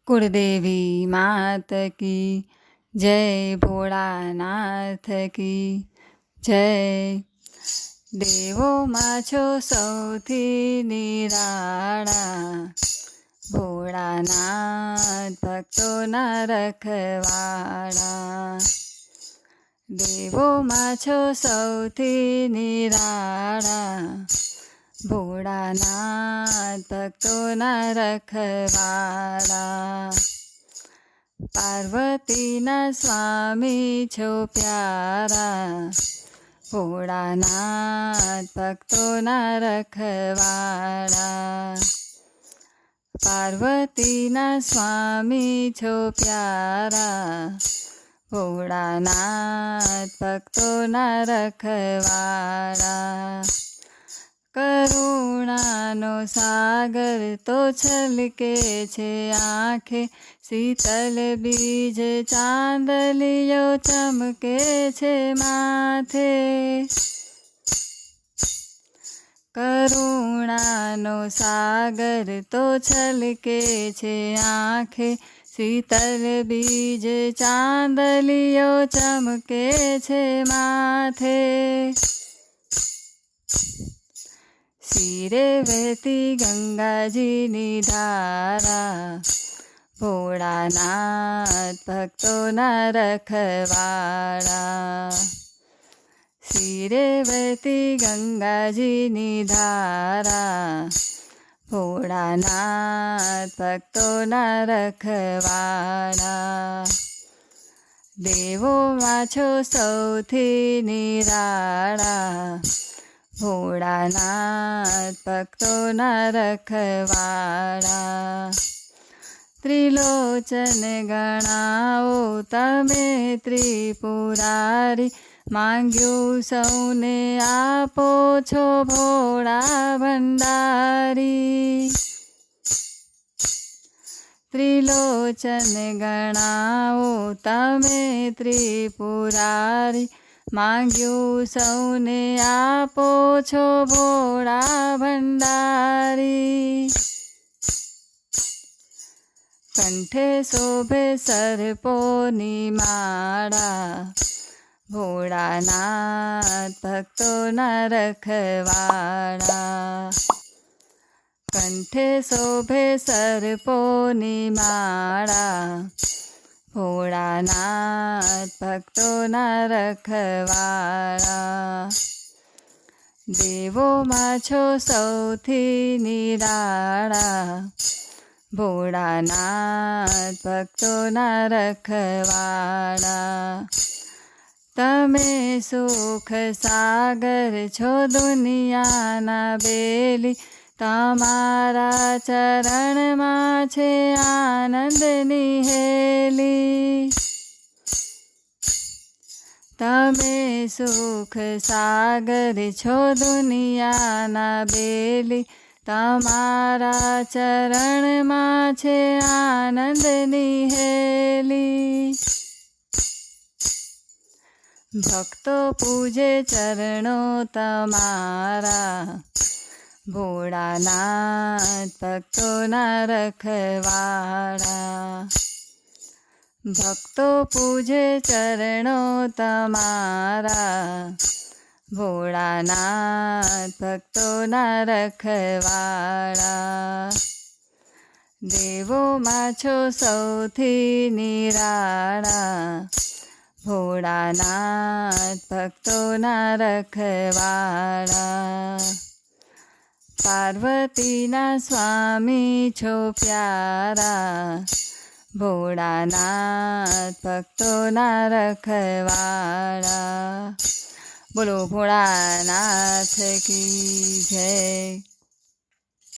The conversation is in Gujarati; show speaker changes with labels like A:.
A: कुलदेवी मात की जय, भोળાનાથ की जय। દેવોમાં છો સૌથી નિરાળા, ભોળાનાથ ભક્તોના રખવાળા। દેવોમાં છો સૌથી નિરાળા, ભોળાનાથ ભક્તોના રખવાળા। પાર્વતીના સ્વામી છો પ્યારા, ભોળાનાથ ભક્તોના રખવાળા। પાર્વતીના સ્વામી છો પ્યારા, ભોળાનાથ ભક્તોના રખવાળા। કરુણાનો સાગર તો છલકે છે આંખે, શીતલ બીજ ચાંદલિયો ચમકે છે માથે। કરુણાનો સાગર તો છલકે છે આંખે, શીતલ બીજ ચાંદલિયો ચમકે છે માથે। શિરે વહેતી ગંગાજીની ધારા, ભોળાનાથ ભક્તોના રખવાળા। શિરે વહેતી ગંગાજીની ધારા, ભોળાનાથ ભક્તોના રખવાળા। દેવોમાં છો સૌથી નિરાળા, ભોળાનાથ ભક્તોના રખવાળા। ત્રિલોચન ગણાઓ તમે ત્રિપુરારી, માંગ્યું સૌને આપો છો ભોળા ભંડારી। ત્રિલોચન ગણાઓ તમે ત્રિપુરારી, માંગ્યું સૌને આપો છો ભોળા ભંડારી। કંઠે શોભે સર્પોની માળા, ભોળાનાથ ભક્તોના રખવાળા। કંઠે શોભે સર્પોની માળા, ભોળાનાથ ભક્તોના રખવાળા। દેવોમાં છો સૌથી નિરાળા, ભોળાનાથ ભક્તોના રખવાળા। તમે સુખ સાગર છો દુનિયાના બેલી, તમારા ચરણમાં છે આનંદની હેલી। તમે સુખ સાગર છો દુનિયાના બેલી, તમારા ચરણમાં છે આનંદની હેલી। ભક્તો પૂજે ચરણો તમારા, ભોળાનાથ ભક્તોના રખવાળા। ભક્તો પૂજે ચરણો તમારા, ભોળાનાથ ભક્તોના રખવાળા। દેવોમાં છો સૌથી નિરાળા, ભોળાનાથ ભક્તોના રખવાળા। પાર્વતીના સ્વામી છો પ્યારા, ભોળાનાથ ભક્તોના રખવાળા। બોલો ભોળાનાથ કી જય।